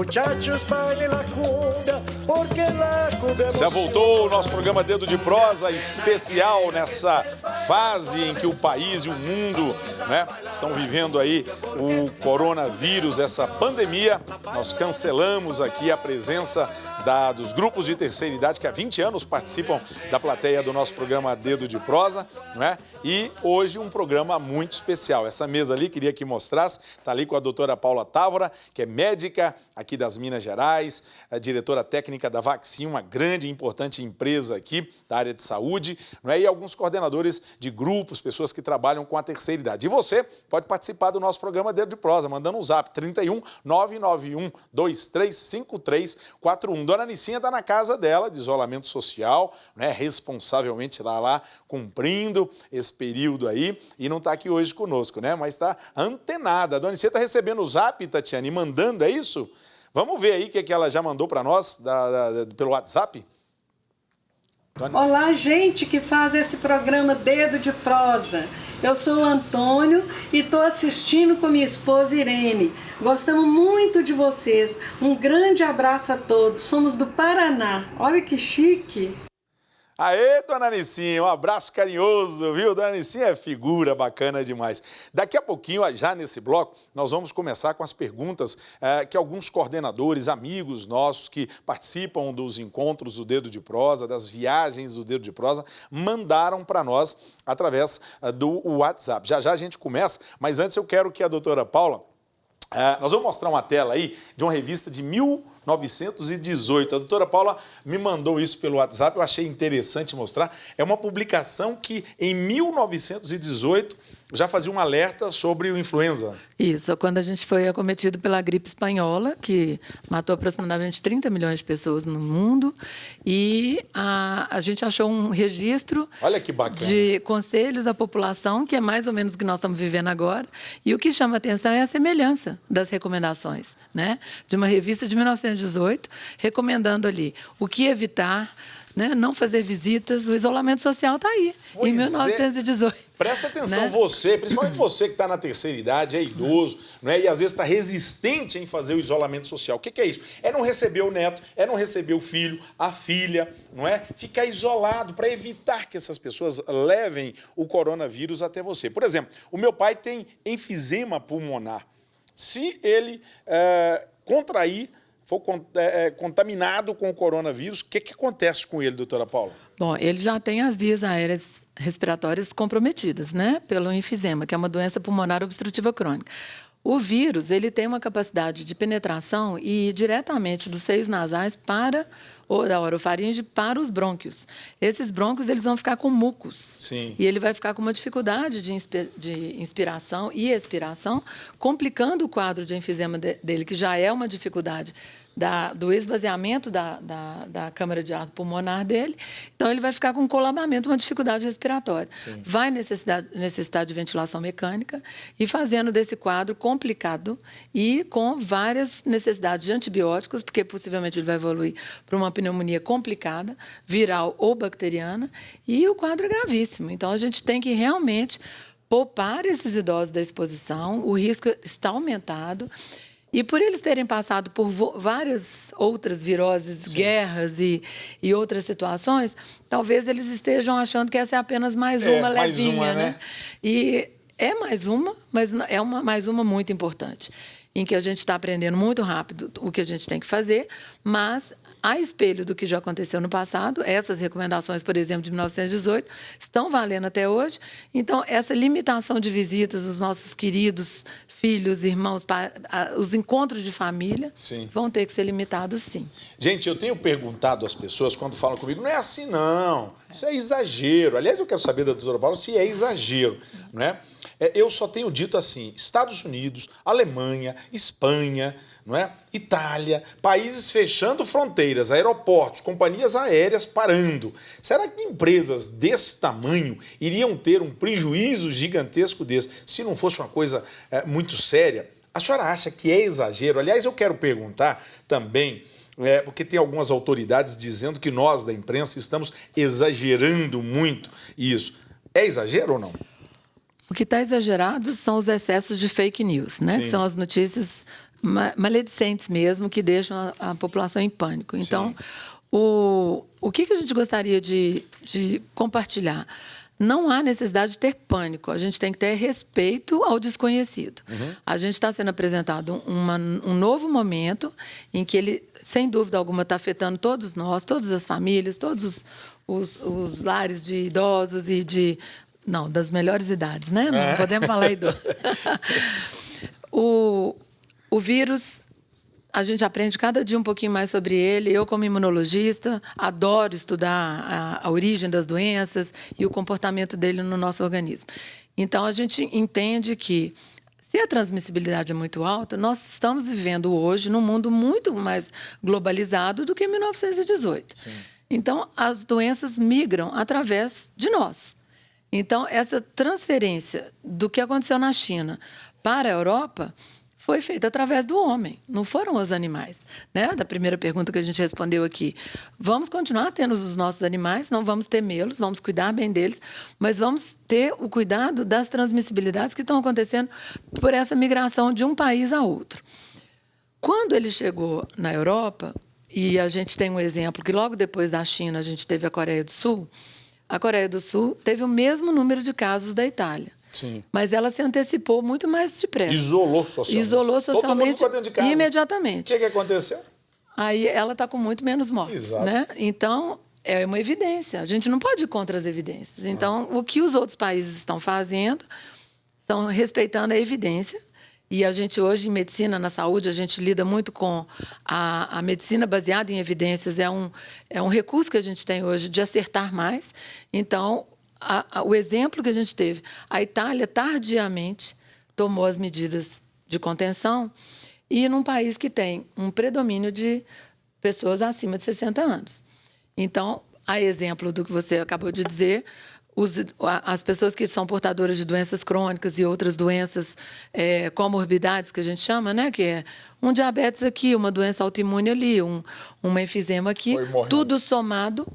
muchachos bailen la cumbia, porque la cumbia... Já voltou o nosso programa Dedo de Prosa especial nessa fase em que o país e o mundo, né, estão vivendo aí o coronavírus, essa pandemia. Nós cancelamos aqui a presença dos grupos de terceira idade que há 20 anos participam da plateia do nosso programa Dedo de Prosa, né? E hoje um programa muito especial. Essa mesa ali, queria que mostrasse, está ali com a doutora Paula Távora, que é médica aqui das Minas Gerais, a diretora técnica da Vaccin, uma grande e importante empresa aqui da área de saúde, não é? E alguns coordenadores de grupos, pessoas que trabalham com a terceira idade. E você pode participar do nosso programa Dedo de Prosa, mandando um zap 31 991 2353 41. Dona Nicinha está na casa dela, de isolamento social, né, responsavelmente lá cumprindo esse período aí, e não está aqui hoje conosco, né, mas está antenada. A Dona Nicinha está recebendo o zap, Tatiana, e mandando, é isso? Vamos ver aí o que ela já mandou para nós pelo WhatsApp? Olá, gente que faz esse programa Dedo de Prosa. Eu sou o Antônio e estou assistindo com minha esposa Irene. Gostamos muito de vocês. Um grande abraço a todos. Somos do Paraná. Olha que chique. Aê, Dona Nicinha, um abraço carinhoso, viu? Dona Nicinha é figura bacana demais. Daqui a pouquinho, já nesse bloco, nós vamos começar com as perguntas que alguns coordenadores, amigos nossos que participam dos encontros do Dedo de Prosa, das viagens do Dedo de Prosa, mandaram para nós através do WhatsApp. Já a gente começa, mas antes eu quero que a doutora Paula... nós vamos mostrar uma tela aí de uma revista de 1918. A doutora Paula me mandou isso pelo WhatsApp, eu achei interessante mostrar. É uma publicação que, em 1918, já fazia um alerta sobre o influenza. Isso, quando a gente foi acometido pela gripe espanhola, que matou aproximadamente 30 milhões de pessoas no mundo, e a gente achou um registro. Olha que bacana. De conselhos à população, que é mais ou menos o que nós estamos vivendo agora, e o que chama atenção é a semelhança das recomendações, né? De uma revista de 1918, recomendando ali o que evitar, né? Não fazer visitas, o isolamento social está aí, Pois em 1918. Presta atenção, né? Você, principalmente você que está na terceira idade, é idoso, não é? E às vezes está resistente em fazer o isolamento social. O que é isso? É não receber o neto, é não receber o filho, a filha, não é? Ficar isolado para evitar que essas pessoas levem o coronavírus até você. Por exemplo, o meu pai tem enfisema pulmonar. Se ele contrair, for contaminado com o coronavírus, o que acontece com ele, doutora Paula? Bom, ele já tem as vias aéreas respiratórias comprometidas, né? Pelo enfisema, que é uma doença pulmonar obstrutiva crônica. O vírus, ele tem uma capacidade de penetração e ir diretamente dos seios nasais ou da orofaringe para os brônquios. Esses brônquios, eles vão ficar com mucos. Sim. E ele vai ficar com uma dificuldade de inspiração e expiração, complicando o quadro de enfisema dele, que já é uma dificuldade do esvaziamento da câmara de ar pulmonar dele. Então, ele vai ficar com um colapsamento, uma dificuldade respiratória. Sim. Vai necessitar de ventilação mecânica e fazendo desse quadro complicado e com várias necessidades de antibióticos, porque possivelmente ele vai evoluir para uma pneumonia complicada, viral ou bacteriana, e o quadro é gravíssimo. Então, a gente tem que realmente poupar esses idosos da exposição, o risco está aumentado. E por eles terem passado por várias outras viroses, Sim. guerras e outras situações, talvez eles estejam achando que essa é apenas mais uma levinha, né? E é mais uma, mas é mais uma muito importante, em que a gente está aprendendo muito rápido o que a gente tem que fazer, mas, a espelho do que já aconteceu no passado, essas recomendações, por exemplo, de 1918, estão valendo até hoje. Então, essa limitação de visitas dos nossos queridos filhos, irmãos, os encontros de família, Sim. vão ter que ser limitados, sim. Gente, eu tenho perguntado às pessoas, quando falam comigo, não é assim não, isso é exagero. Aliás, eu quero saber da doutora Paula se é exagero, não é? Eu só tenho dito assim, Estados Unidos, Alemanha, Espanha, não é? Itália, países fechando fronteiras, aeroportos, companhias aéreas parando. Será que empresas desse tamanho iriam ter um prejuízo gigantesco desse se não fosse uma coisa muito séria? A senhora acha que é exagero? Aliás, eu quero perguntar também, porque tem algumas autoridades dizendo que nós, da imprensa, estamos exagerando muito isso. É exagero ou não? O que está exagerado são os excessos de fake news, né? Sim. Que são as notícias maledicentes mesmo, que deixam a população em pânico. Então, o que a gente gostaria de compartilhar? Não há necessidade de ter pânico, a gente tem que ter respeito ao desconhecido. A gente está sendo apresentado um novo momento em que ele, sem dúvida alguma, está afetando todos nós, todas as famílias, todos os lares de idosos e das melhores idades, né? Não podemos falar idoso. O vírus, a gente aprende cada dia um pouquinho mais sobre ele. Eu, como imunologista, adoro estudar a origem das doenças e o comportamento dele no nosso organismo. Então, a gente entende que, se a transmissibilidade é muito alta, nós estamos vivendo hoje num mundo muito mais globalizado do que em 1918. Sim. Então, as doenças migram através de nós. Então, essa transferência do que aconteceu na China para a Europa foi feita através do homem, não foram os animais. Né? Da primeira pergunta que a gente respondeu aqui. Vamos continuar tendo os nossos animais, não vamos temê-los, vamos cuidar bem deles, mas vamos ter o cuidado das transmissibilidades que estão acontecendo por essa migração de um país a outro. Quando ele chegou na Europa, e a gente tem um exemplo que logo depois da China a gente teve a Coreia do Sul, a Coreia do Sul teve o mesmo número de casos da Itália. Sim. Mas ela se antecipou muito mais depressa. Isolou socialmente. Todo mundo ficou dentro de casa. Imediatamente. O que aconteceu? Aí ela está com muito menos mortes. Exato. Né? Então, é uma evidência. A gente não pode ir contra as evidências. Então, o que os outros países estão fazendo, estão respeitando a evidência. E a gente hoje, em medicina, na saúde, a gente lida muito com a medicina baseada em evidências. É um recurso que a gente tem hoje de acertar mais. Então, o exemplo que a gente teve, a Itália tardiamente tomou as medidas de contenção e num país que tem um predomínio de pessoas acima de 60 anos. Então, a exemplo do que você acabou de dizer, as pessoas que são portadoras de doenças crônicas e outras doenças, comorbidades, que a gente chama, né? Que é um diabetes aqui, uma doença autoimune ali, uma enfisema aqui, tudo somado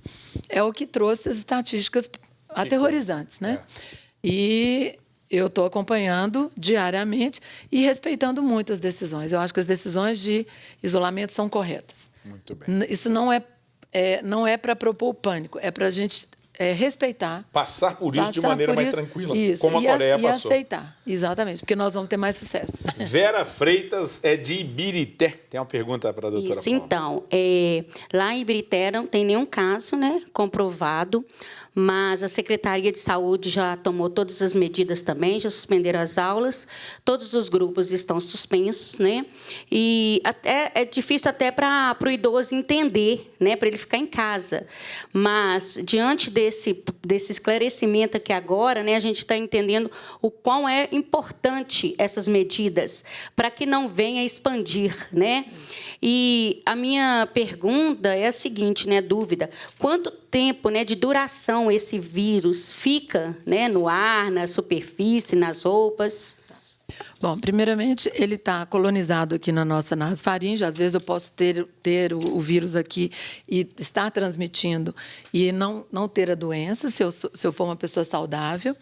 é o que trouxe as estatísticas aterrorizantes, né? E eu estou acompanhando diariamente e respeitando muito as decisões. Eu acho que as decisões de isolamento são corretas. Muito bem. Isso não é para propor pânico, é para a gente respeitar. Passar por isso de maneira mais tranquila, isso, como a Coreia passou. E aceitar, exatamente, porque nós vamos ter mais sucesso. Vera Freitas é de Ibirité. Tem uma pergunta para a doutora Paula. Então, lá em Ibirité não tem nenhum caso, né, comprovado, mas a Secretaria de Saúde já tomou todas as medidas também, já suspenderam as aulas, todos os grupos estão suspensos, né? E é difícil até para o idoso entender, né, para ele ficar em casa. Mas, diante desse esclarecimento aqui agora, né, a gente está entendendo o quão é importante essas medidas para que não venha expandir, né? E a minha pergunta é a seguinte, né, dúvida: quanto tempo, né, de duração esse vírus fica, né, no ar, na superfície, nas roupas? Bom, primeiramente, ele está colonizado aqui na nossa nasofaringe. Às vezes eu posso ter o vírus aqui e estar transmitindo e não ter a doença, se eu for uma pessoa saudável.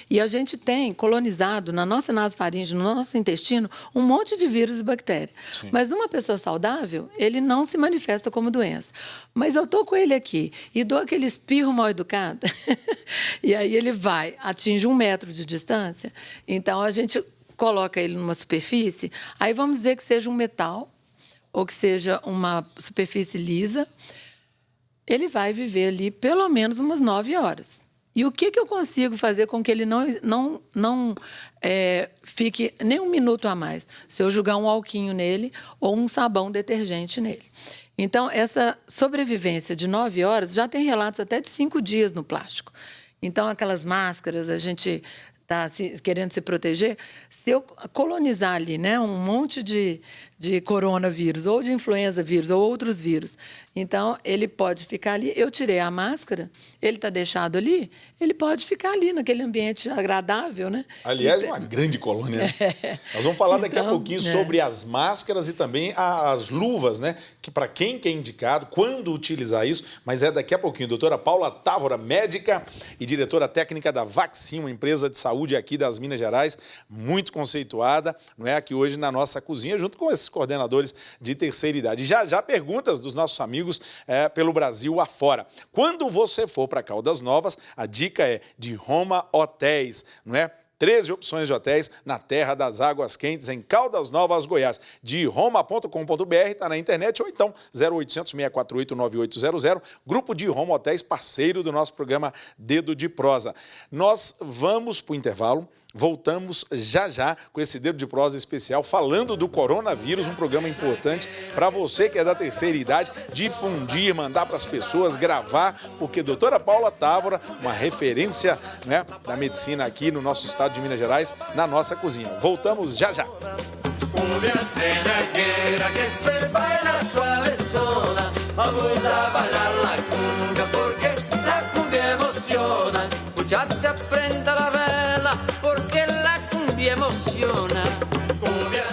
E a gente tem colonizado na nossa nasofaringe, no nosso intestino, um monte de vírus e bactérias. Sim. Mas numa pessoa saudável, ele não se manifesta como doença. Mas eu estou com ele aqui e dou aquele espirro mal educado, e aí ele atinge 1 metro de distância. Então, a gente coloca ele numa superfície, aí vamos dizer que seja um metal ou que seja uma superfície lisa, ele vai viver ali pelo menos umas 9 horas. E o que eu consigo fazer com que ele não fique nem 1 minuto a mais? Se eu jogar um alquinho nele ou um sabão detergente nele. Então, essa sobrevivência de 9 horas, já tem relatos até de 5 dias no plástico. Então, aquelas máscaras, a gente está querendo se proteger, se eu colonizar ali, né, um monte de coronavírus, ou de influenza vírus, ou outros vírus, então ele pode ficar ali. Eu tirei a máscara, ele está deixado ali, ele pode ficar ali naquele ambiente agradável, né? Aliás, uma grande colônia. Né? Nós vamos falar daqui a pouquinho sobre as máscaras e também as luvas, né? Que para quem é indicado, quando utilizar isso, mas é daqui a pouquinho. Doutora Paula Távora, médica e diretora técnica da Vaccin, uma empresa de saúde saúde aqui das Minas Gerais, muito conceituada, não é? Aqui hoje na nossa cozinha, junto com esses coordenadores de terceira idade. Já perguntas dos nossos amigos pelo Brasil afora. Quando você for para Caldas Novas, a dica é de Roma Hotéis, não é? 13 opções de hotéis na Terra das Águas Quentes, em Caldas Novas, Goiás. De Roma.com.br, está na internet, ou então 0800 648 9800, Grupo de Roma Hotéis, parceiro do nosso programa Dedo de Prosa. Nós vamos para o intervalo. Voltamos já com esse Dedo de Prosa especial falando do coronavírus, um programa importante para você que é da terceira idade, difundir, mandar para as pessoas, gravar, porque a doutora Paula Távora, uma referência, né, da medicina aqui no nosso estado de Minas Gerais, na nossa cozinha. Voltamos já. Muchacha, prenda la vela, porque la cumbia emociona. Cumbia